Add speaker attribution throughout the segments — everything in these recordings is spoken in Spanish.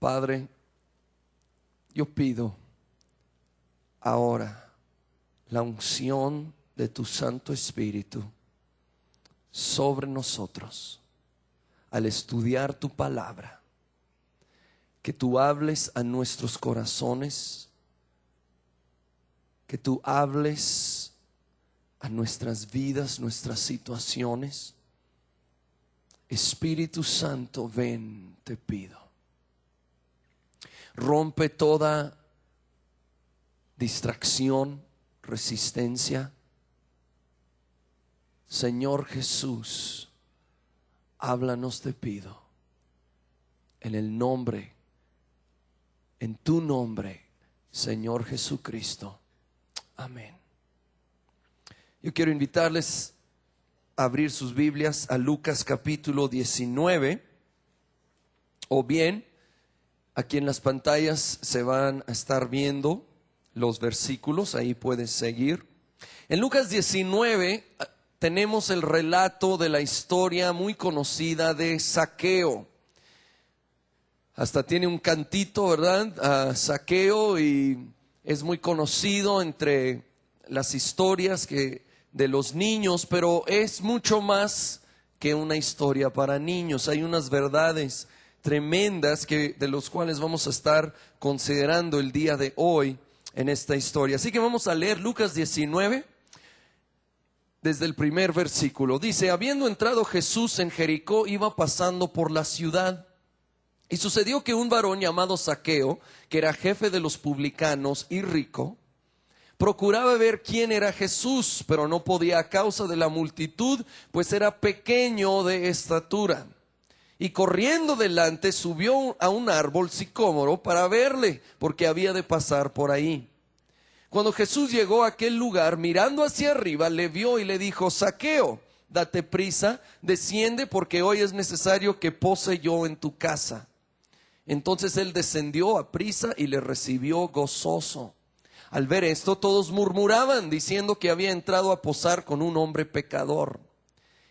Speaker 1: Padre, yo pido ahora la unción de tu Santo Espíritu sobre nosotros al estudiar tu palabra, que tú hables a nuestros corazones, que tú hables a nuestras vidas, nuestras situaciones. Espíritu Santo, ven, te pido. Rompe toda distracción, resistencia. Señor Jesús, háblanos, te pido, en el nombre, en tu nombre, Señor Jesucristo. Amén. Yo quiero invitarles a abrir sus Biblias a Lucas capítulo 19, o bien aquí en las pantallas se van a estar viendo los versículos, ahí puedes seguir. En Lucas 19 tenemos el relato de la historia muy conocida de Zaqueo. Hasta tiene un cantito, ¿verdad? Zaqueo, y es muy conocido entre las historias de los niños, pero es mucho más que una historia para niños. Hay unas verdades tremendas de los cuales vamos a estar considerando el día de hoy en esta historia. Así que vamos a leer Lucas 19 desde el primer versículo. Dice: habiendo entrado Jesús en Jericó, iba pasando por la ciudad. Y sucedió que un varón llamado Zaqueo, que era jefe de los publicanos y rico, procuraba ver quién era Jesús, pero no podía a causa de la multitud, pues era pequeño de estatura. Y corriendo delante subió a un árbol sicómoro para verle, porque había de pasar por ahí. Cuando Jesús llegó a aquel lugar, mirando hacia arriba, le vio y le dijo: Zaqueo, date prisa, desciende, porque hoy es necesario que pose yo en tu casa. Entonces él descendió a prisa y le recibió gozoso. Al ver esto, todos murmuraban, diciendo que había entrado a posar con un hombre pecador.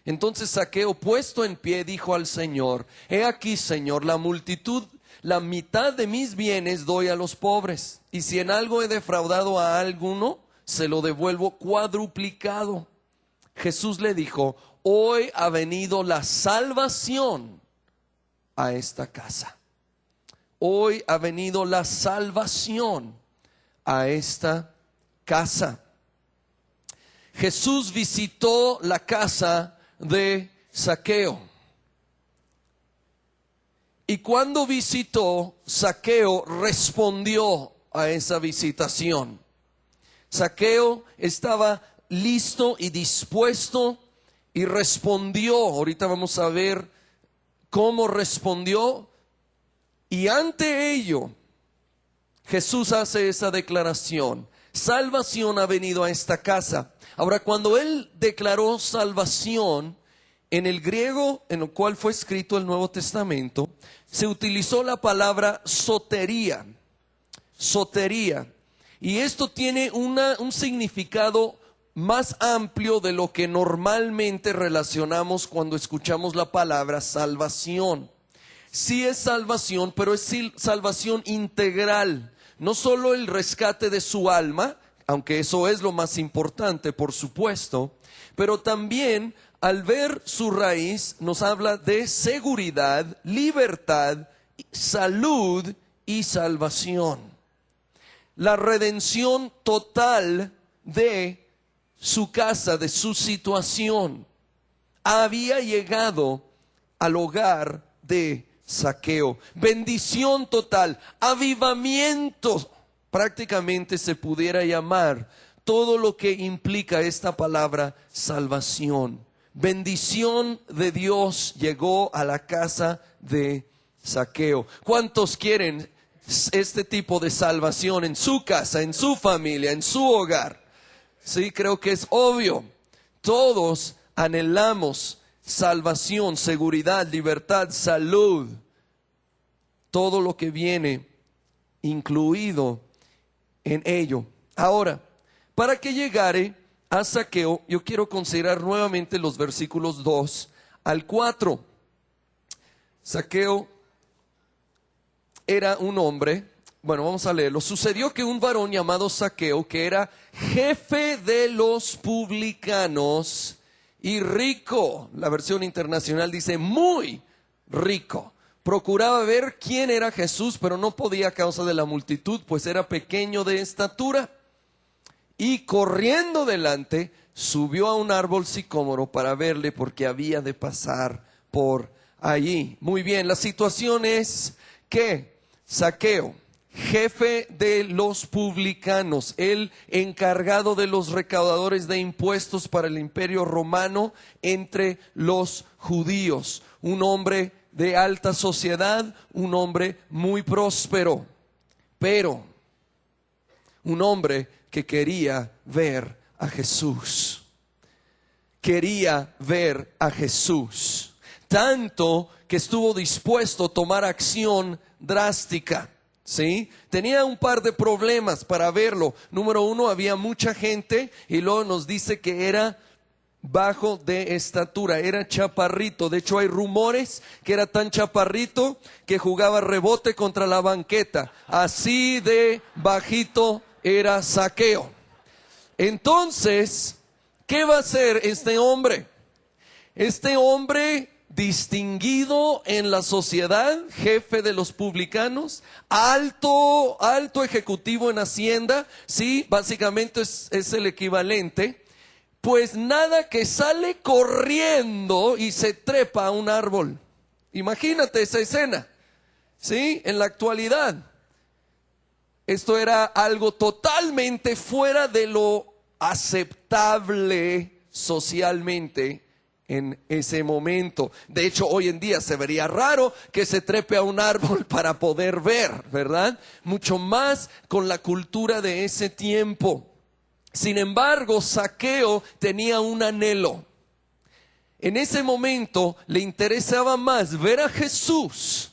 Speaker 1: Entonces Zaqueo, puesto en pie, dijo al Señor: he aquí, Señor, la multitud, la mitad de mis bienes doy a los pobres, y si en algo he defraudado a alguno, se lo devuelvo cuadruplicado. Jesús le dijo: hoy ha venido la salvación a esta casa. Hoy ha venido la salvación a esta casa. Jesús visitó la casa de Zaqueo. Y cuando visitó, Zaqueo respondió a esa visitación. Zaqueo estaba listo y dispuesto y respondió. Ahorita vamos a ver cómo respondió. Y ante ello, Jesús hace esa declaración: salvación ha venido a esta casa. Ahora, cuando él declaró salvación, en el griego en el cual fue escrito el Nuevo Testamento, se utilizó la palabra sotería. Sotería. Y esto tiene un significado más amplio de lo que normalmente relacionamos cuando escuchamos la palabra salvación. Sí es salvación, pero es salvación integral. No solo el rescate de su alma, aunque eso es lo más importante, por supuesto, pero también al ver su raíz nos habla de seguridad, libertad, salud y salvación. La redención total de su casa, de su situación, había llegado al hogar de Zaqueo. Bendición total, avivamiento, prácticamente se pudiera llamar todo lo que implica esta palabra salvación. Bendición de Dios llegó a la casa de Zaqueo. ¿Cuántos quieren este tipo de salvación en su casa, en su familia, en su hogar? Sí, creo que es obvio. Todos anhelamos salvación, seguridad, libertad, salud, todo lo que viene incluido en ello. Ahora, para que llegare a Zaqueo, yo quiero considerar nuevamente los versículos 2 al 4. Zaqueo era un hombre, bueno, vamos a leerlo. Sucedió que un varón llamado Zaqueo, que era jefe de los publicanos y rico, la versión internacional dice muy rico, procuraba ver quién era Jesús, pero no podía a causa de la multitud, pues era pequeño de estatura. Y corriendo delante, subió a un árbol sicómoro para verle, porque había de pasar por allí. Muy bien, la situación es que Zaqueo, jefe de los publicanos, el encargado de los recaudadores de impuestos para el imperio romano entre los judíos, un hombre de alta sociedad, un hombre muy próspero, pero un hombre que quería ver a Jesús. Quería ver a Jesús, tanto que estuvo dispuesto a tomar acción drástica. ¿Sí? Tenía un par de problemas para verlo. Número uno, había mucha gente, y luego nos dice que era bajo de estatura, era chaparrito. De hecho, hay rumores que era tan chaparrito que jugaba rebote contra la banqueta. Así de bajito era Zaqueo. Entonces, ¿qué va a hacer este hombre? Este hombre distinguido en la sociedad, jefe de los publicanos, alto ejecutivo en Hacienda, sí, básicamente es el equivalente. Pues nada, que sale corriendo y se trepa a un árbol. Imagínate esa escena, ¿sí? En la actualidad, esto era algo totalmente fuera de lo aceptable socialmente en ese momento. De hecho, hoy en día se vería raro que se trepe a un árbol para poder ver, ¿verdad? Mucho más con la cultura de ese tiempo. Sin embargo, Zaqueo tenía un anhelo. En ese momento le interesaba más ver a Jesús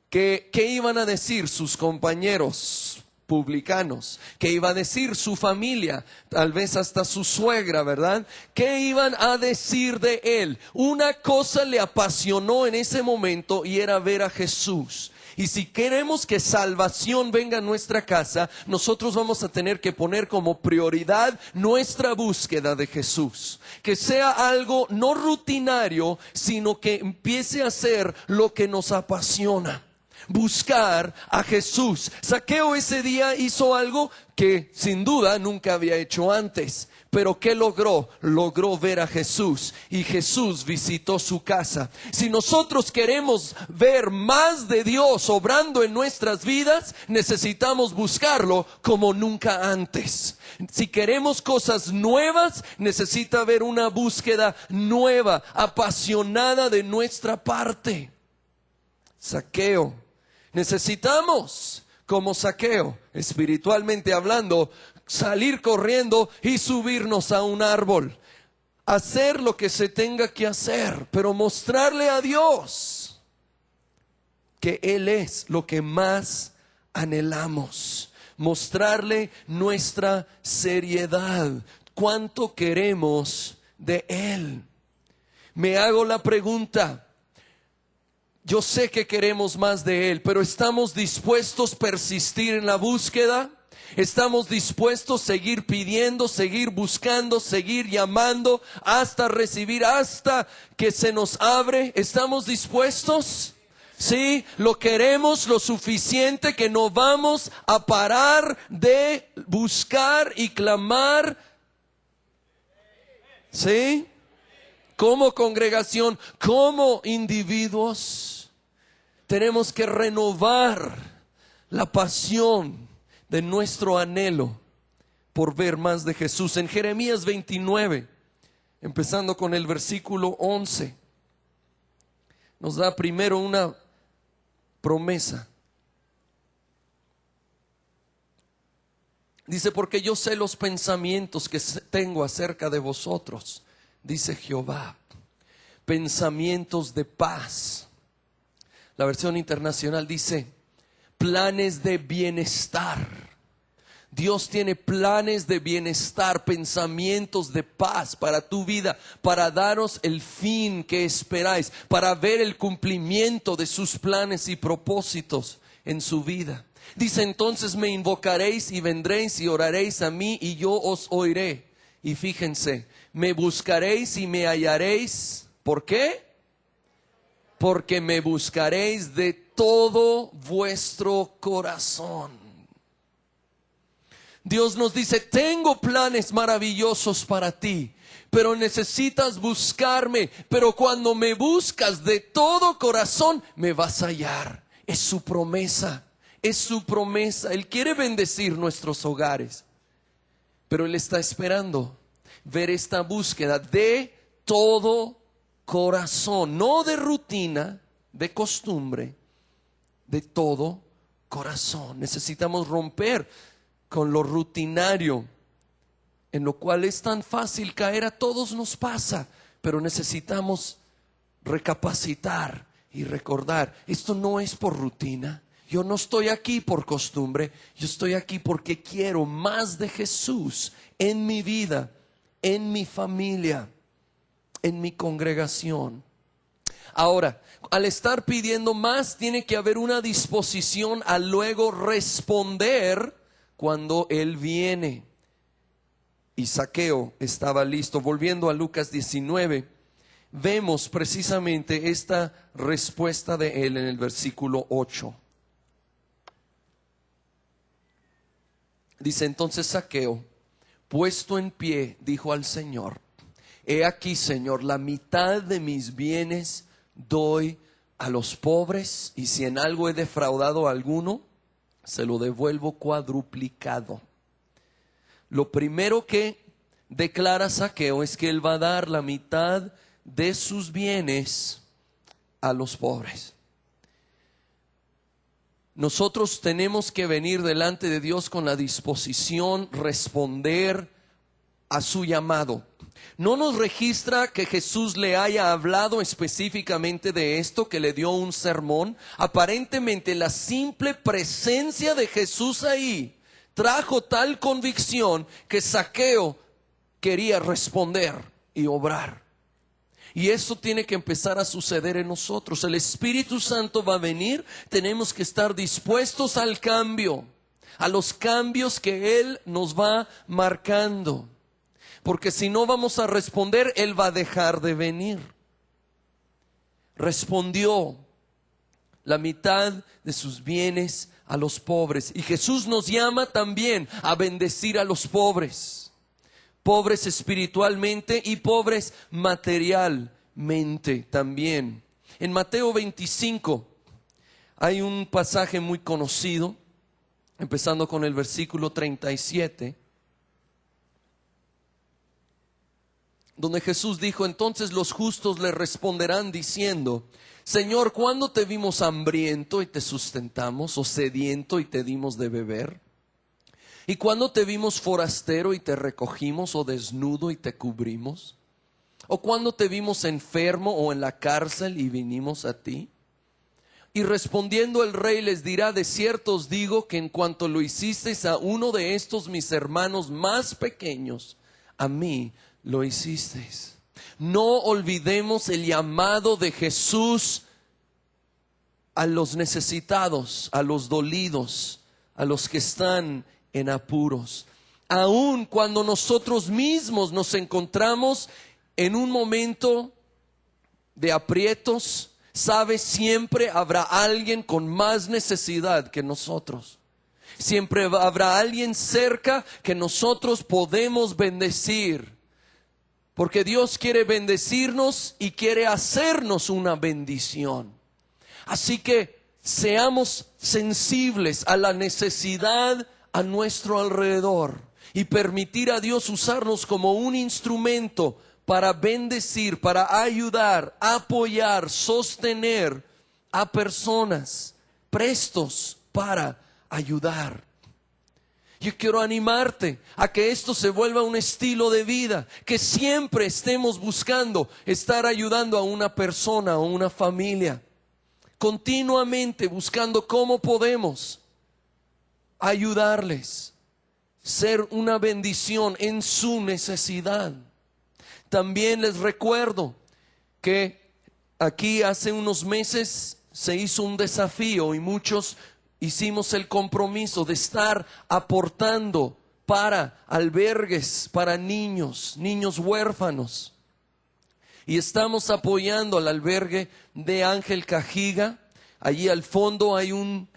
Speaker 1: que qué iban a decir sus compañeros publicanos, qué iba a decir su familia, tal vez hasta su suegra, ¿verdad? ¿Qué iban a decir de él? Una cosa le apasionó en ese momento y era ver a Jesús. Y si queremos que salvación venga a nuestra casa, nosotros vamos a tener que poner como prioridad nuestra búsqueda de Jesús. Que sea algo no rutinario, sino que empiece a ser lo que nos apasiona. Buscar a Jesús. Zaqueo ese día hizo algo que sin duda nunca había hecho antes. Pero ¿qué logró? Logró ver a Jesús, y Jesús visitó su casa. Si nosotros queremos ver más de Dios obrando en nuestras vidas, necesitamos buscarlo como nunca antes. Si queremos cosas nuevas, necesita haber una búsqueda nueva, apasionada de nuestra parte. Zaqueo, necesitamos, como Zaqueo, espiritualmente hablando, salir corriendo y subirnos a un árbol, hacer lo que se tenga que hacer, pero mostrarle a Dios que Él es lo que más anhelamos, mostrarle nuestra seriedad, cuánto queremos de Él. Me hago la pregunta, yo sé que queremos más de Él, pero ¿estamos dispuestos a persistir en la búsqueda? ¿Estamos dispuestos a seguir pidiendo, seguir buscando, seguir llamando hasta recibir, hasta que se nos abre? ¿Estamos dispuestos? Sí, lo queremos lo suficiente que no vamos a parar de buscar y clamar. Sí, como congregación, como individuos, tenemos que renovar la pasión de nuestro anhelo por ver más de Jesús. En Jeremías 29, empezando con el versículo 11, nos da primero una promesa. Dice, porque yo sé los pensamientos que tengo acerca de vosotros, dice Jehová, pensamientos de paz. La versión internacional dice, planes de bienestar. Dios tiene planes de bienestar, pensamientos de paz para tu vida, para daros el fin que esperáis, para ver el cumplimiento de sus planes y propósitos. en su vida. Dice, entonces me invocaréis y vendréis y oraréis a mí y yo os oiré. Y fíjense, me buscaréis y me hallaréis. ¿Por qué? Porque me buscaréis de todo vuestro corazón. Dios nos dice, tengo planes maravillosos para ti, pero necesitas buscarme. Pero cuando me buscas de todo corazón, me vas a hallar. Es su promesa, es su promesa. Él quiere bendecir nuestros hogares, pero Él está esperando ver esta búsqueda de todo corazón, no de rutina, de costumbre, de todo corazón. Necesitamos romper con lo rutinario, en lo cual es tan fácil caer. A todos nos pasa, pero necesitamos recapacitar y recordar, esto no es por rutina. Yo no estoy aquí por costumbre, yo estoy aquí porque quiero más de Jesús en mi vida, en mi familia, en mi congregación. Ahora, al estar pidiendo más, tiene que haber una disposición a luego responder cuando Él viene. Y Zaqueo estaba listo. Volviendo a Lucas 19, vemos precisamente esta respuesta de Él en el versículo 8. Dice, entonces Zaqueo, puesto en pie, dijo al Señor, he aquí, Señor, la mitad de mis bienes doy a los pobres, y si en algo he defraudado a alguno, se lo devuelvo cuadruplicado. Lo primero que declara Zaqueo es que él va a dar la mitad de sus bienes a los pobres. Nosotros tenemos que venir delante de Dios con la disposición, responder a su llamado. No nos registra que Jesús le haya hablado específicamente de esto, que le dio un sermón. Aparentemente la simple presencia de Jesús ahí trajo tal convicción que Zaqueo quería responder y obrar. Y eso tiene que empezar a suceder en nosotros. El Espíritu Santo va a venir, tenemos que estar dispuestos al cambio, a los cambios que Él nos va marcando. Porque si no vamos a responder, Él va a dejar de venir. Respondió la mitad de sus bienes a los pobres. Y Jesús nos llama también a bendecir a los pobres. Pobres espiritualmente y pobres materialmente también. En Mateo 25 hay un pasaje muy conocido, empezando con el versículo 37. Donde Jesús dijo, entonces los justos le responderán diciendo, Señor, ¿cuándo te vimos hambriento y te sustentamos, o sediento y te dimos de beber? ¿Y cuándo te vimos forastero y te recogimos, o desnudo y te cubrimos? ¿O cuándo te vimos enfermo o en la cárcel y vinimos a ti? Y respondiendo el rey les dirá, de cierto os digo que en cuanto lo hicisteis a uno de estos mis hermanos más pequeños, a mí lo hicisteis. No olvidemos el llamado de Jesús a los necesitados, a los dolidos, a los que están en apuros. Aun cuando nosotros mismos nos encontramos en un momento de aprietos, sabe, siempre habrá alguien con más necesidad que nosotros. Siempre habrá alguien cerca que nosotros podemos bendecir. Porque Dios quiere bendecirnos y quiere hacernos una bendición. Así que seamos sensibles a la necesidad a nuestro alrededor y permitir a Dios usarnos como un instrumento para bendecir, para ayudar, apoyar, sostener a personas prestos para ayudar. Yo quiero animarte a que esto se vuelva un estilo de vida, que siempre estemos buscando estar ayudando a una persona o una familia, continuamente buscando cómo podemos ayudarles, ser una bendición en su necesidad. También les recuerdo que aquí hace unos meses se hizo un desafío y muchos hicimos el compromiso de estar aportando para albergues, para niños huérfanos. Y estamos apoyando al albergue de Ángel Cajiga. Allí al fondo hay un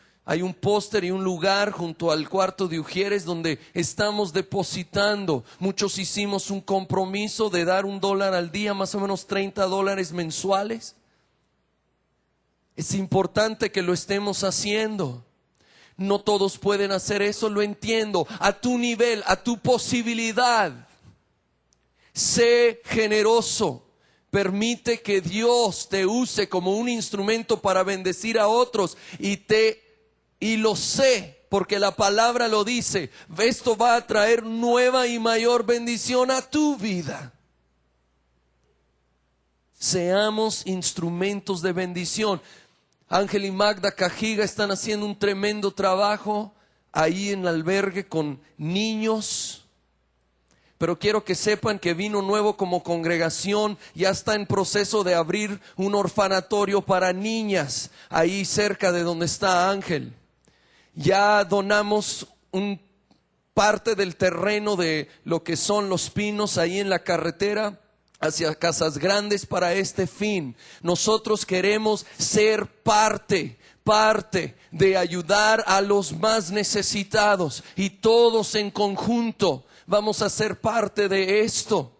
Speaker 1: póster y un lugar junto al cuarto de Ujieres donde estamos depositando. Muchos hicimos un compromiso de dar $1 al día, más o menos $30 mensuales. Es importante que lo estemos haciendo. No todos pueden hacer eso, lo entiendo. A tu nivel, a tu posibilidad. Sé generoso. Permite que Dios te use como un instrumento para bendecir a otros. Y lo sé, porque la palabra lo dice. Esto va a traer nueva y mayor bendición a tu vida. Seamos instrumentos de bendición. Ángel y Magda Cajiga están haciendo un tremendo trabajo ahí en el albergue con niños. Pero quiero que sepan que Vino Nuevo como congregación ya está en proceso de abrir un orfanatorio para niñas ahí cerca de donde está Ángel. Ya donamos parte del terreno de lo que son Los Pinos ahí en la carretera hacia Casas Grandes para este fin. Nosotros queremos ser parte de ayudar a los más necesitados, y todos en conjunto vamos a ser parte de esto.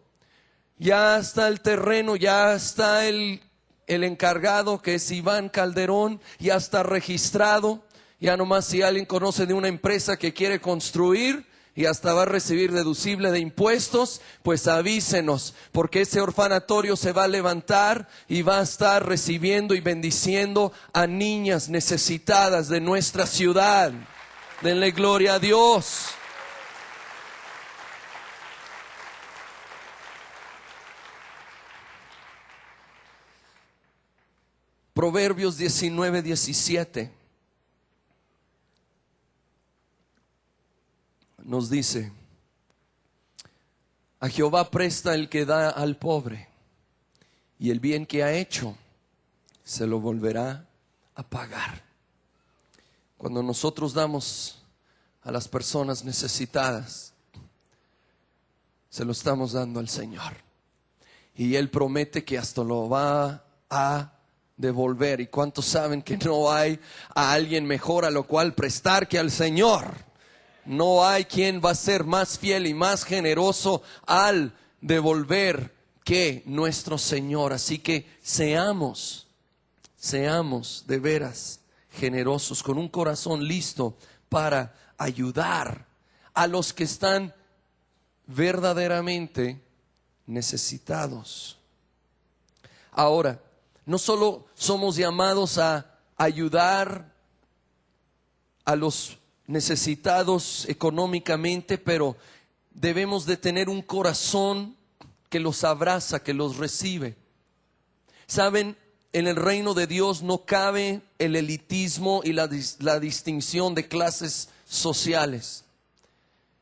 Speaker 1: Ya está el terreno, ya está el encargado, que es Iván Calderón, ya está registrado. Ya nomás si alguien conoce de una empresa que quiere construir y hasta va a recibir deducible de impuestos, pues avísenos, porque ese orfanatorio se va a levantar y va a estar recibiendo y bendiciendo a niñas necesitadas de nuestra ciudad. Denle gloria a Dios. Proverbios 19:17 nos dice: a Jehová presta el que da al pobre, y el bien que ha hecho se lo volverá a pagar. Cuando nosotros damos a las personas necesitadas, se lo estamos dando al Señor, y Él promete que hasta lo va a devolver. ¿Y cuántos saben que no hay a alguien mejor a lo cual prestar que al Señor? No hay quien va a ser más fiel y más generoso al devolver que nuestro Señor. Así que seamos de veras generosos, con un corazón listo para ayudar a los que están verdaderamente necesitados. Ahora, no solo somos llamados a ayudar a los necesitados económicamente, pero debemos de tener un corazón que los abraza, que los recibe. Saben, en el reino de Dios no cabe el elitismo y la distinción de clases sociales.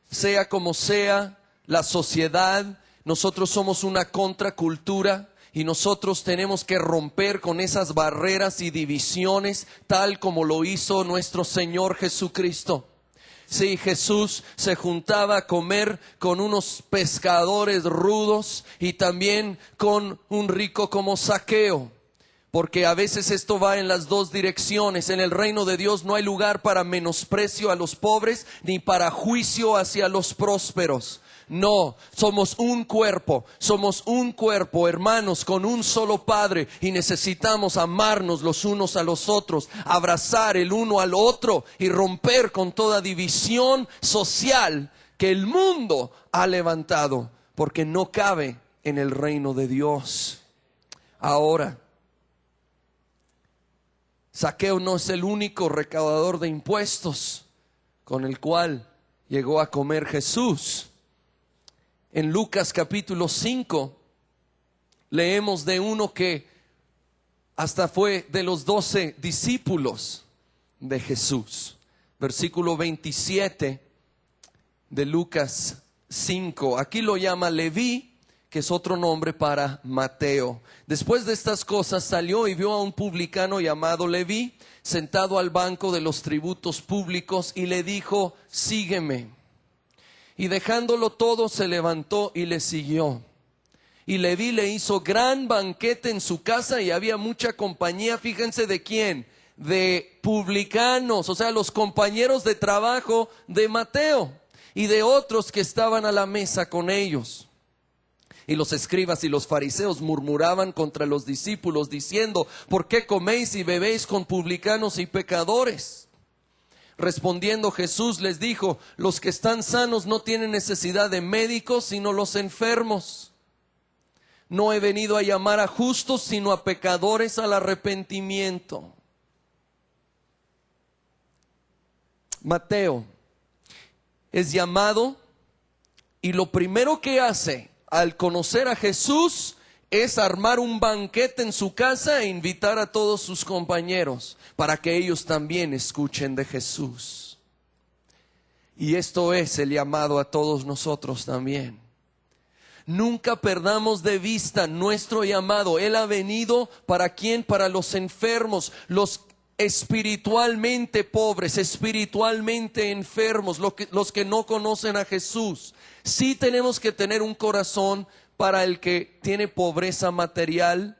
Speaker 1: Sea como sea la sociedad, nosotros somos una contracultura. Y nosotros tenemos que romper con esas barreras y divisiones, tal como lo hizo nuestro Señor Jesucristo. Sí, Jesús se juntaba a comer con unos pescadores rudos y también con un rico como Zaqueo. Porque a veces esto va en las dos direcciones. En el reino de Dios no hay lugar para menosprecio a los pobres, ni para juicio hacia los prósperos. No, somos un cuerpo, hermanos, con un solo Padre, y necesitamos amarnos los unos a los otros, abrazar el uno al otro y romper con toda división social que el mundo ha levantado, porque no cabe en el reino de Dios. Ahora, Zaqueo no es el único recaudador de impuestos con el cual llegó a comer Jesús. En Lucas capítulo 5 leemos de uno que hasta fue de los 12 discípulos de Jesús. Versículo 27 de Lucas 5. Aquí lo llama Leví, que es otro nombre para Mateo. Después de estas cosas salió y vio a un publicano llamado Leví sentado al banco de los tributos públicos y le dijo: sígueme. Y dejándolo todo se levantó y le siguió. Y Leví le hizo gran banquete en su casa y había mucha compañía. Fíjense de quién, de publicanos, o sea, los compañeros de trabajo de Mateo y de otros que estaban a la mesa con ellos. Y los escribas y los fariseos murmuraban contra los discípulos diciendo: ¿por qué coméis y bebéis con publicanos y pecadores? Respondiendo Jesús les dijo: los que están sanos no tienen necesidad de médicos, sino los enfermos. No he venido a llamar a justos, sino a pecadores al arrepentimiento. Mateo es llamado y lo primero que hace al conocer a Jesús es armar un banquete en su casa e invitar a todos sus compañeros para que ellos también escuchen de Jesús. Y esto es el llamado a todos nosotros también. Nunca perdamos de vista nuestro llamado. Él ha venido ¿para quién? Para los enfermos, los espiritualmente pobres, espiritualmente enfermos, los que no conocen a Jesús. Sí tenemos que tener un corazón para el que tiene pobreza material,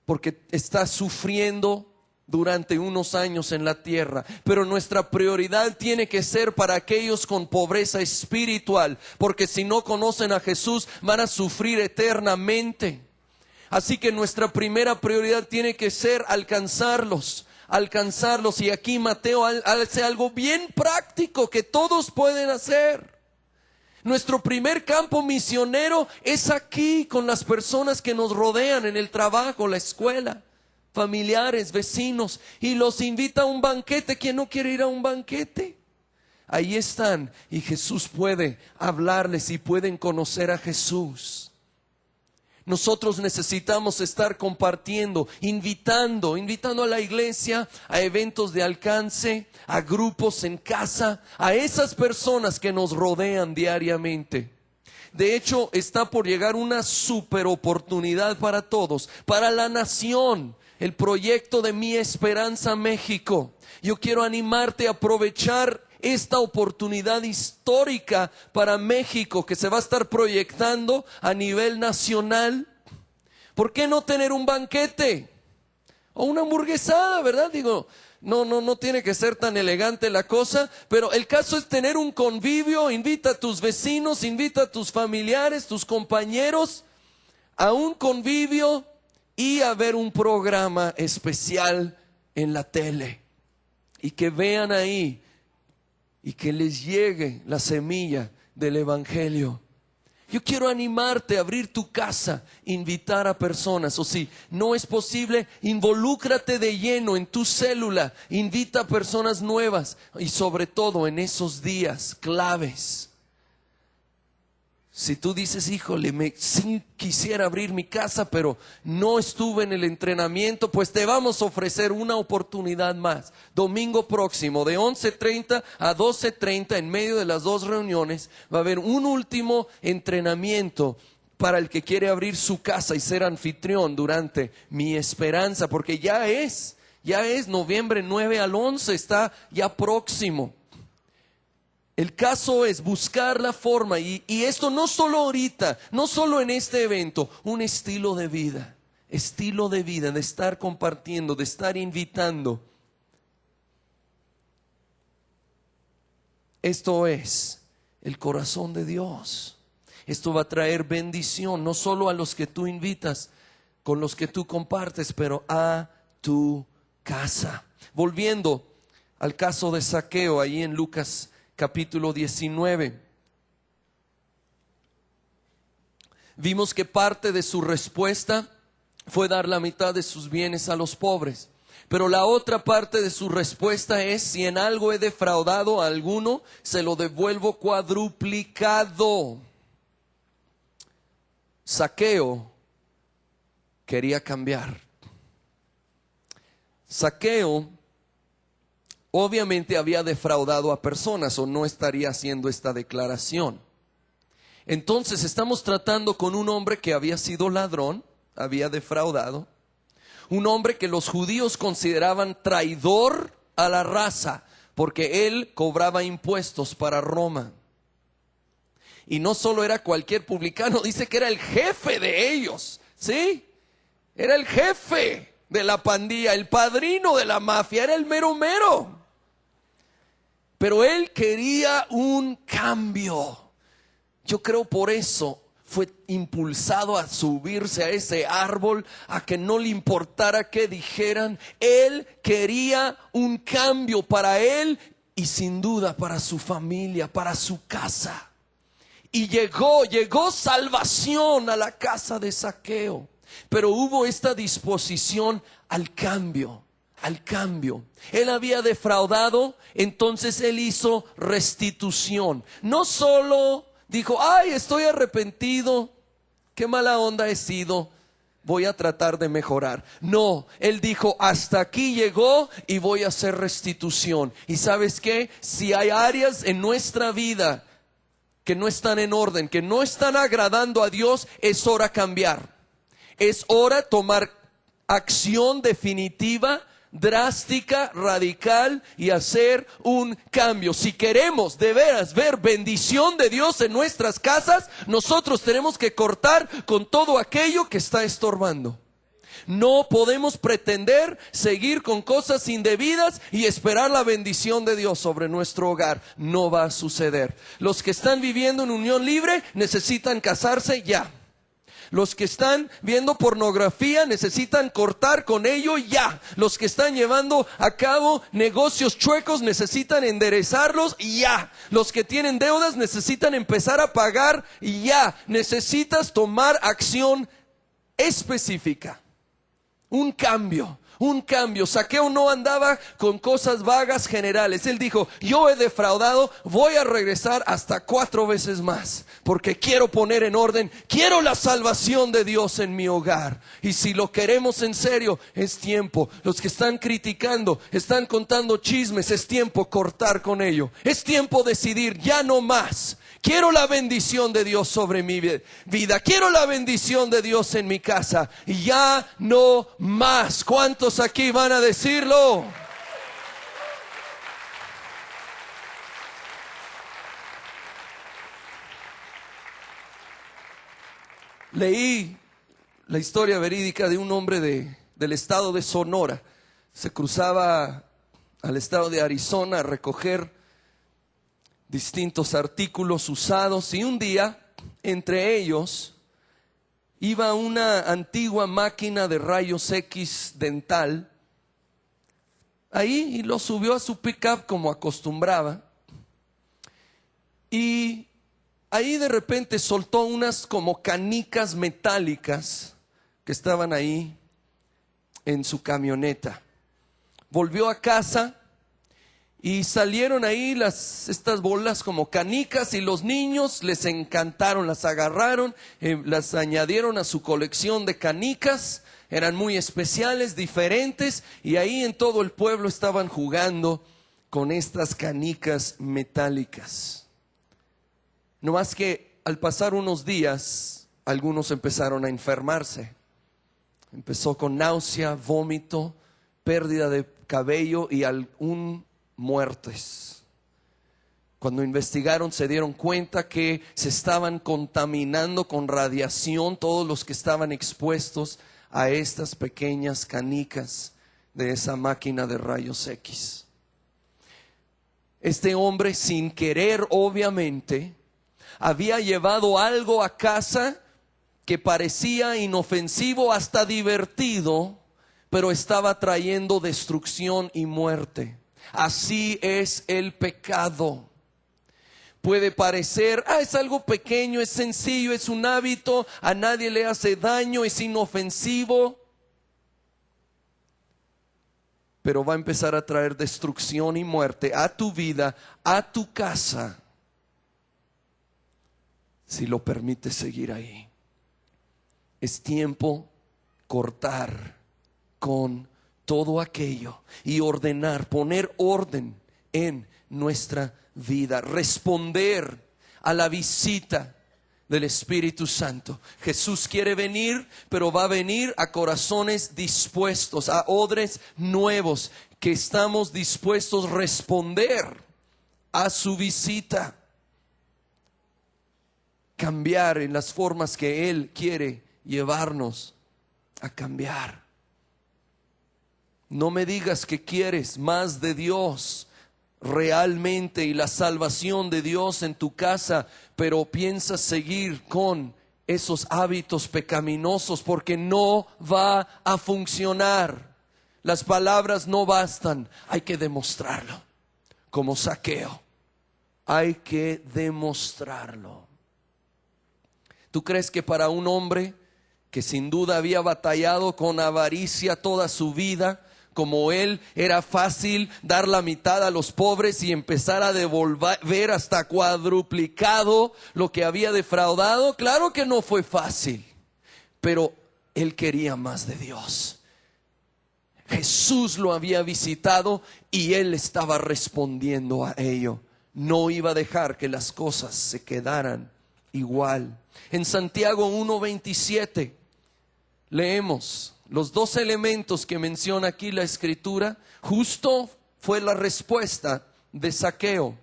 Speaker 1: porque está sufriendo durante unos años en la tierra, pero nuestra prioridad tiene que ser para aquellos con pobreza espiritual, porque si no conocen a Jesús van a sufrir eternamente. Así que nuestra primera prioridad tiene que ser alcanzarlos. Y aquí Mateo hace algo bien práctico que todos pueden hacer. Nuestro primer campo misionero es aquí, con las personas que nos rodean en el trabajo, la escuela, familiares, vecinos, y los invita a un banquete. ¿Quién no quiere ir a un banquete? Ahí están, y Jesús puede hablarles y pueden conocer a Jesús. Nosotros necesitamos estar compartiendo, invitando a la iglesia, a eventos de alcance, a grupos en casa, a esas personas que nos rodean diariamente. De hecho, está por llegar una super oportunidad para todos, para la nación, el proyecto de Mi Esperanza México. Yo quiero animarte a aprovechar esta oportunidad histórica para México, que se va a estar proyectando a nivel nacional. ¿Por qué no tener un banquete? O una hamburguesada, ¿verdad? Digo, no tiene que ser tan elegante la cosa, pero el caso es tener un convivio. Invita a tus vecinos, invita a tus familiares, tus compañeros a un convivio y a ver un programa especial en la tele. Y que vean ahí y que les llegue la semilla del evangelio. Yo quiero animarte a abrir tu casa, invitar a personas, o si no es posible, involúcrate de lleno en tu célula, invita a personas nuevas y sobre todo en esos días claves. Si tú dices: híjole, sí quisiera abrir mi casa, pero no estuve en el entrenamiento, pues te vamos a ofrecer una oportunidad más. Domingo próximo, de 11:30 a 12:30, en medio de las dos reuniones, va a haber un último entrenamiento para el que quiere abrir su casa y ser anfitrión durante Mi Esperanza, porque ya es noviembre 9 al 11, está ya próximo. El caso es buscar la forma, y esto no solo ahorita, no solo en este evento, un estilo de vida, de estar compartiendo, de estar invitando. Esto es el corazón de Dios. Esto va a traer bendición, no solo a los que tú invitas, con los que tú compartes, pero a tu casa. Volviendo al caso de Zaqueo, ahí en Lucas capítulo 19. Vimos que parte de su respuesta fue dar la mitad de sus bienes a los pobres. Pero la otra parte de su respuesta es: si en algo he defraudado a alguno, se lo devuelvo cuadruplicado. Zaqueo quería cambiar. Zaqueo obviamente había defraudado a personas, o no estaría haciendo esta declaración. Entonces estamos tratando con un hombre que había sido ladrón, había defraudado, un hombre que los judíos consideraban traidor a la raza, porque él cobraba impuestos para Roma. Y no solo era cualquier publicano, dice que era el jefe de ellos, ¿sí? Era el jefe de la pandilla, el padrino de la mafia, era el mero mero. Pero él quería un cambio. Yo creo por eso fue impulsado a subirse a ese árbol, a que no le importara qué dijeran. Él quería un cambio para él y sin duda para su familia, para su casa. Y llegó salvación a la casa de Zaqueo. Pero hubo esta disposición al cambio. Él había defraudado, entonces él hizo restitución. No solo dijo, ay, estoy arrepentido, qué mala onda he sido, voy a tratar de mejorar. No, él dijo, hasta aquí llegó y voy a hacer restitución. Y ¿sabes qué? Si hay áreas en nuestra vida que no están en orden, que no están agradando a Dios, es hora cambiar. Es hora tomar acción definitiva, drástica, radical y hacer un cambio. Si queremos de veras ver bendición de Dios en nuestras casas, nosotros tenemos que cortar con todo aquello que está estorbando. No podemos pretender seguir con cosas indebidas y esperar la bendición de Dios sobre nuestro hogar. No va a suceder. Los que están viviendo en unión libre necesitan casarse ya. Los que están viendo pornografía necesitan cortar con ello ya. Los que están llevando a cabo negocios chuecos necesitan enderezarlos ya. Los que tienen deudas necesitan empezar a pagar ya. Necesitas tomar acción específica. Un cambio. Zaqueo no andaba con cosas vagas generales. Él dijo, yo he defraudado, voy a regresar hasta 4 veces más, porque quiero poner en orden, quiero la salvación de Dios en mi hogar. Y si lo queremos en serio, es tiempo. Los que están criticando, están contando chismes, es tiempo cortar con ello. Es tiempo decidir, ya no más. Quiero la bendición de Dios sobre mi vida. Quiero la bendición de Dios en mi casa. Ya no más. ¿Cuántos aquí van a decirlo? Leí la historia verídica de un hombre del estado de Sonora. Se cruzaba al estado de Arizona a recoger distintos artículos usados, y un día entre ellos iba una antigua máquina de rayos X dental ahí, y lo subió a su pickup como acostumbraba, y ahí de repente soltó unas como canicas metálicas que estaban ahí en su camioneta. Volvió a casa y salieron ahí estas bolas como canicas, y los niños les encantaron, las agarraron, las añadieron a su colección de canicas. Eran muy especiales, diferentes, y ahí en todo el pueblo estaban jugando con estas canicas metálicas. No más que al pasar unos días, algunos empezaron a enfermarse. Empezó con náusea, vómito, pérdida de cabello y muertes. Cuando investigaron, se dieron cuenta que se estaban contaminando con radiación todos los que estaban expuestos a estas pequeñas canicas de esa máquina de rayos X. Este hombre, sin querer obviamente, había llevado algo a casa que parecía inofensivo, hasta divertido, pero estaba trayendo destrucción y muerte. Así es el pecado. Puede parecer, es algo pequeño, es sencillo, es un hábito, a nadie le hace daño, es inofensivo, pero va a empezar a traer destrucción y muerte a tu vida, a tu casa, si lo permites seguir ahí. Es tiempo cortar con todo aquello y ordenar, poner orden en nuestra vida, responder a la visita del Espíritu Santo. Jesús quiere venir, pero va a venir a corazones dispuestos, a odres nuevos, que estamos dispuestos a responder a su visita. Cambiar en las formas que Él quiere llevarnos a cambiar. No me digas que quieres más de Dios realmente y la salvación de Dios en tu casa, pero piensas seguir con esos hábitos pecaminosos, porque no va a funcionar. Las palabras no bastan, hay que demostrarlo. Como Zaqueo, hay que demostrarlo. ¿Tú crees que para un hombre que sin duda había batallado con avaricia toda su vida, como él, era fácil dar la mitad a los pobres y empezar a devolver hasta cuadruplicado lo que había defraudado? Claro que no fue fácil, pero él quería más de Dios. Jesús lo había visitado y él estaba respondiendo a ello. No iba a dejar que las cosas se quedaran igual. En Santiago 1:27 leemos los dos elementos que menciona aquí la Escritura. Justo fue la respuesta de Zaqueo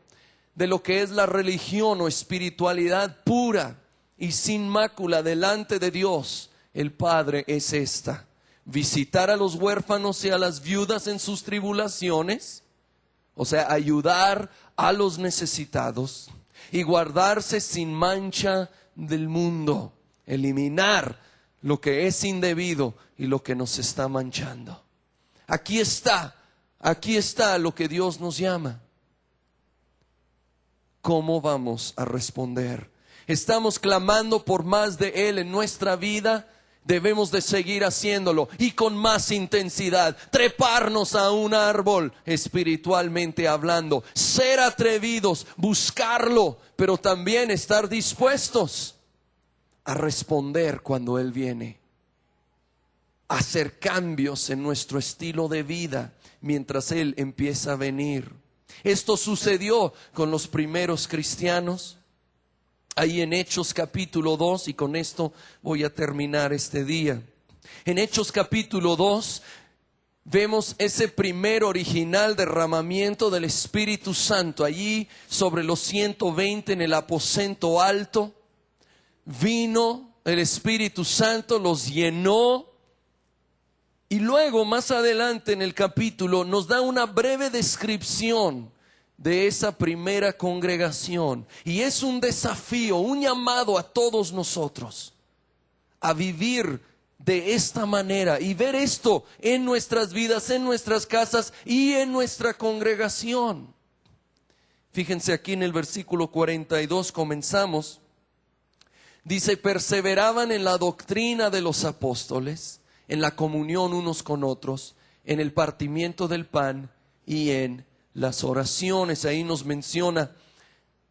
Speaker 1: de lo que es la religión o espiritualidad pura y sin mácula delante de Dios el Padre. Es esta: visitar a los huérfanos y a las viudas en sus tribulaciones, o sea, ayudar a los necesitados, y guardarse sin mancha del mundo. Eliminar lo que es indebido y lo que nos está manchando. Aquí está lo que Dios nos llama. ¿Cómo vamos a responder? ¿Estamos clamando por más de Él en nuestra vida? Debemos de seguir haciéndolo, y con más intensidad. Treparnos a un árbol espiritualmente hablando, ser atrevidos, buscarlo, pero también estar dispuestos a responder cuando Él viene. Hacer cambios en nuestro estilo de vida mientras Él empieza a venir. Esto sucedió con los primeros cristianos. Ahí en Hechos capítulo 2, y con esto voy a terminar este día. En Hechos capítulo 2 vemos ese primer original derramamiento del Espíritu Santo. Allí sobre los 120 en el aposento alto, vino el Espíritu Santo, los llenó. Y luego más adelante en el capítulo nos da una breve descripción de esa primera congregación. Y es un desafío, un llamado a todos nosotros a vivir de esta manera y ver esto en nuestras vidas, en nuestras casas y en nuestra congregación. Fíjense aquí en el versículo 42, comenzamos. Dice: perseveraban en la doctrina de los apóstoles, en la comunión unos con otros, en el partimiento del pan y en las oraciones. Ahí nos menciona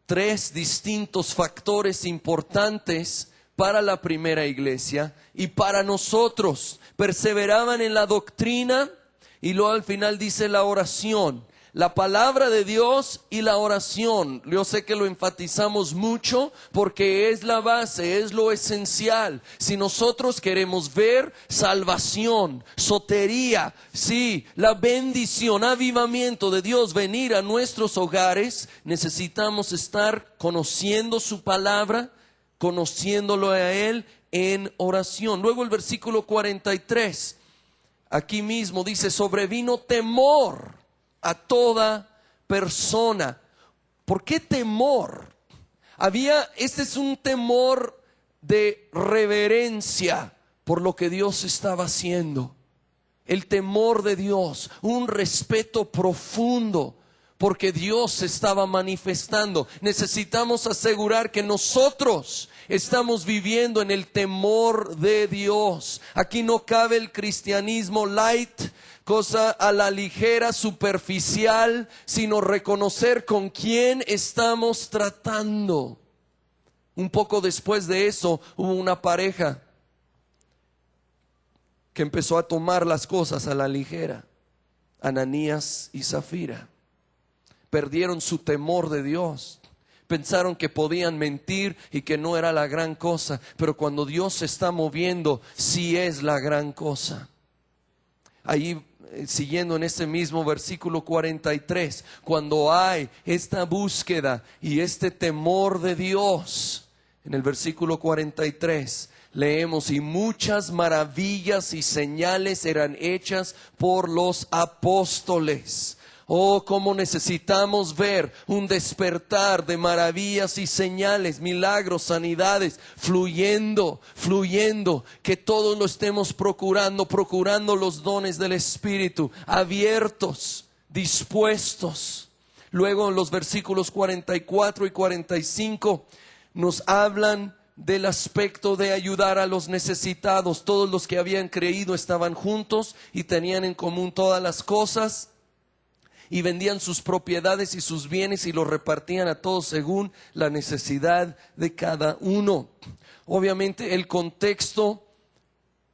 Speaker 1: tres distintos factores importantes para la primera iglesia y para nosotros. Perseveraban en la doctrina, y luego al final dice la oración. La palabra de Dios y la oración. Yo sé que lo enfatizamos mucho porque es la base, es lo esencial. Si nosotros queremos ver salvación, sotería, sí, la bendición, avivamiento de Dios venir a nuestros hogares, necesitamos estar conociendo su palabra, conociéndolo a Él en oración. Luego el versículo 43, aquí mismo dice: sobrevino temor a toda persona. ¿Por qué temor? Este es un temor de reverencia por lo que Dios estaba haciendo. El temor de Dios, un respeto profundo porque Dios se estaba manifestando. Necesitamos asegurar que nosotros estamos viviendo en el temor de Dios. Aquí no cabe el cristianismo light, cosa a la ligera, superficial, sino reconocer con quién estamos tratando. Un poco después de eso hubo una pareja que empezó a tomar las cosas a la ligera. Ananías y Zafira perdieron su temor de Dios, Pensaron que podían mentir y que no era la gran cosa. Pero cuando Dios se está moviendo, sí es la gran cosa. Ahí, siguiendo en ese mismo versículo 43, cuando hay esta búsqueda y este temor de Dios, en el versículo 43 leemos: y muchas maravillas y señales eran hechas por los apóstoles. Oh, cómo necesitamos ver un despertar de maravillas y señales, milagros, sanidades, fluyendo, que todos lo estemos procurando los dones del Espíritu, abiertos, dispuestos. Luego en los versículos 44 y 45 nos hablan del aspecto de ayudar a los necesitados. Todos los que habían creído estaban juntos y tenían en común todas las cosas, y vendían sus propiedades y sus bienes y los repartían a todos según la necesidad de cada uno. Obviamente el contexto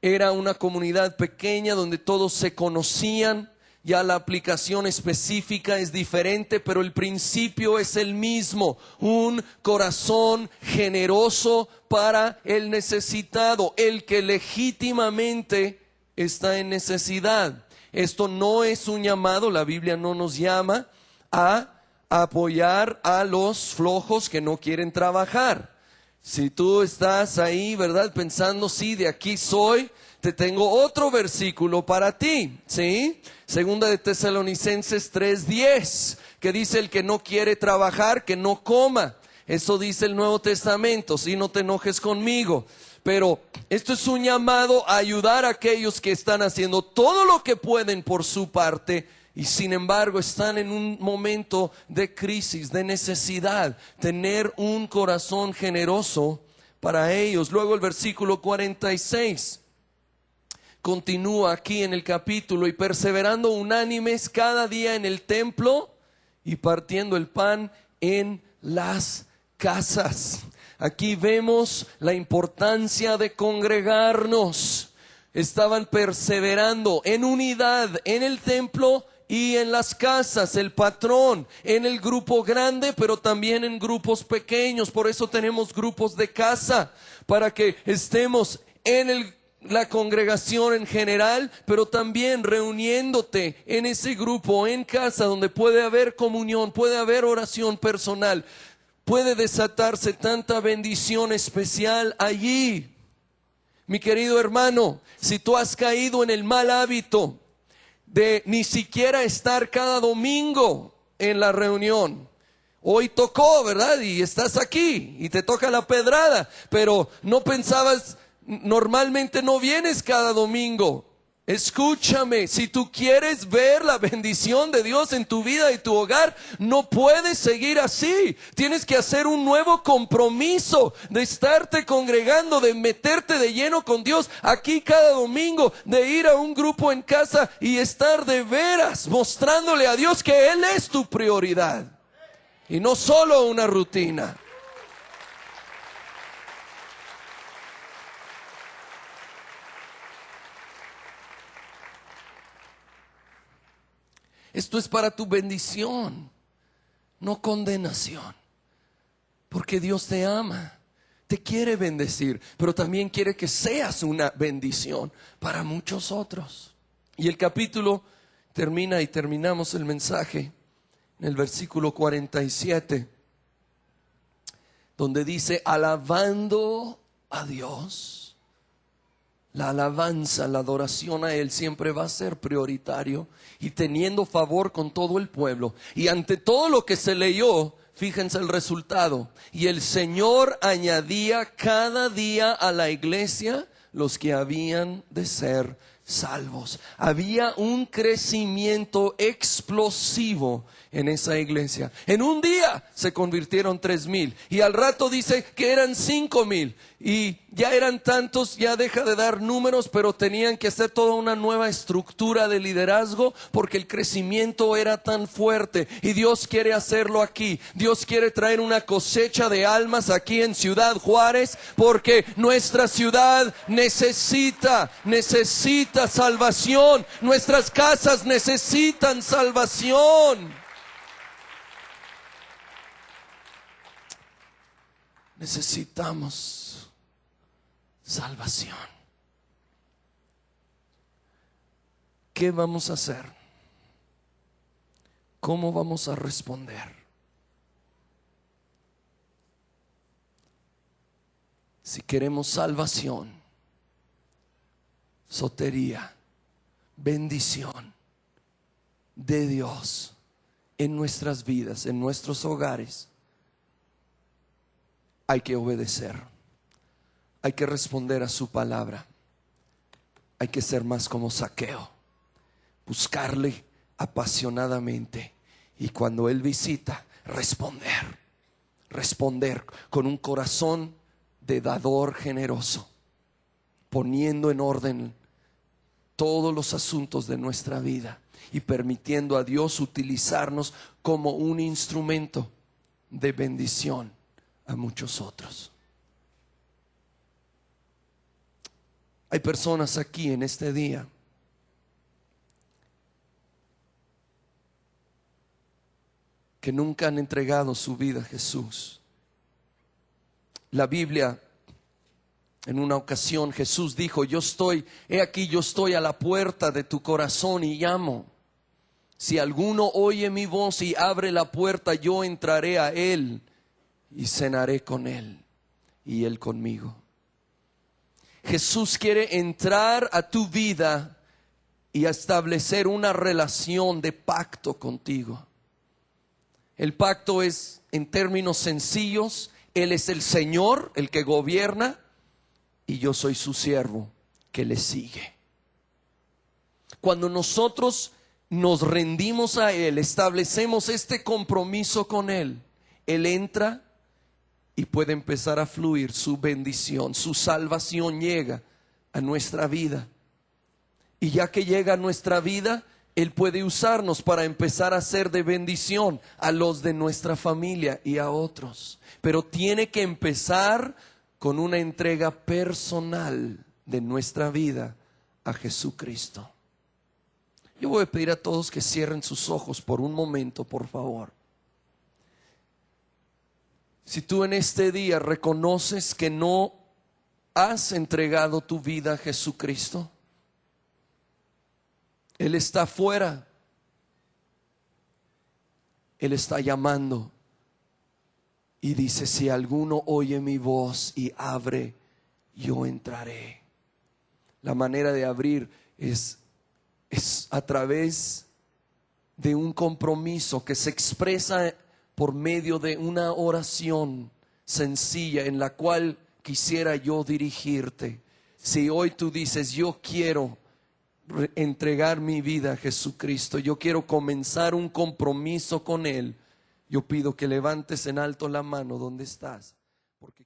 Speaker 1: era una comunidad pequeña donde todos se conocían. Ya la aplicación específica es diferente, pero el principio es el mismo: un corazón generoso para el necesitado, el que legítimamente está en necesidad. Esto no es un llamado, la Biblia no nos llama a apoyar a los flojos que no quieren trabajar. Si tú estás ahí, ¿verdad?, pensando, sí, de aquí soy, te tengo otro versículo para ti, ¿sí? Segunda de Tesalonicenses 3:10, que dice: el que no quiere trabajar, que no coma. Eso dice el Nuevo Testamento, ¿sí? No te enojes conmigo. Pero esto es un llamado a ayudar a aquellos que están haciendo todo lo que pueden por su parte y sin embargo están en un momento de crisis, de necesidad. Tener un corazón generoso para ellos. Luego el versículo 46 continúa aquí en el capítulo: y perseverando unánimes cada día en el templo y partiendo el pan en las casas. Aquí vemos la importancia de congregarnos. Estaban perseverando en unidad en el templo y en las casas. El patrón en el grupo grande, pero también en grupos pequeños. Por eso tenemos grupos de casa, para que estemos en la congregación en general, pero también reuniéndote en ese grupo en casa, donde puede haber comunión, puede haber oración personal. Puede desatarse tanta bendición especial allí. Mi querido hermano, si tú has caído en el mal hábito de ni siquiera estar cada domingo en la reunión, hoy tocó, ¿verdad? Y estás aquí y te toca la pedrada, pero no pensabas, normalmente no vienes cada domingo. Escúchame, si tú quieres ver la bendición de Dios en tu vida y tu hogar, no puedes seguir así. Tienes que hacer un nuevo compromiso de estarte congregando, de meterte de lleno con Dios aquí cada domingo, de ir a un grupo en casa y estar de veras mostrándole a Dios que Él es tu prioridad y no solo una rutina. Esto es para tu bendición, no condenación. Porque Dios te ama, te quiere bendecir, pero también quiere que seas una bendición para muchos otros. Y el capítulo termina, y terminamos el mensaje en el versículo 47, donde dice: alabando a Dios. La alabanza, la adoración a Él siempre va a ser prioritario, y teniendo favor con todo el pueblo. Y ante todo lo que se leyó, fíjense el resultado: y el Señor añadía cada día a la iglesia los que habían de ser salvos. Había un crecimiento explosivo en esa iglesia. En un día se convirtieron 3,000 y al rato dice que eran 5,000 y ya eran tantos. Ya deja de dar números, pero tenían que hacer toda una nueva estructura de liderazgo porque el crecimiento era tan fuerte. Y Dios quiere hacerlo aquí. Dios quiere traer una cosecha de almas aquí en Ciudad Juárez, porque nuestra ciudad necesita salvación. Nuestras casas necesitan salvación. necesitamos salvación. ¿Qué vamos a hacer? ¿Cómo vamos a responder? Si queremos salvación, sotería, bendición de Dios en nuestras vidas, en nuestros hogares, hay que obedecer, hay que responder a su palabra, hay que ser más como Zaqueo, buscarle apasionadamente, y cuando Él visita, responder con un corazón de dador generoso, poniendo en orden todos los asuntos de nuestra vida y permitiendo a Dios utilizarnos como un instrumento de bendición a muchos otros. Hay personas aquí en este día que nunca han entregado su vida a Jesús. La Biblia, en una ocasión Jesús dijo: he aquí yo estoy a la puerta de tu corazón y llamo. Si alguno oye mi voz y abre la puerta, yo entraré a él y cenaré con él y él conmigo. Jesús quiere entrar a tu vida y establecer una relación de pacto contigo. El pacto es, en términos sencillos, Él es el Señor, el que gobierna, y yo soy su siervo que le sigue. Cuando nosotros nos rendimos a Él, establecemos este compromiso con Él, Él entra y puede empezar a fluir su bendición, su salvación llega a nuestra vida. Y ya que llega a nuestra vida, Él puede usarnos para empezar a ser de bendición a los de nuestra familia y a otros. Pero tiene que empezar con una entrega personal de nuestra vida a Jesucristo. Yo voy a pedir a todos que cierren sus ojos por un momento, por favor. Si tú en este día reconoces que no has entregado tu vida a Jesucristo, Él está afuera, Él está llamando y dice: si alguno oye mi voz y abre, yo entraré. La manera de abrir es a través de un compromiso que se expresa por medio de una oración sencilla en la cual quisiera yo dirigirte. Si hoy tú dices: yo quiero entregar mi vida a Jesucristo, yo quiero comenzar un compromiso con Él, yo pido que levantes en alto la mano donde estás, porque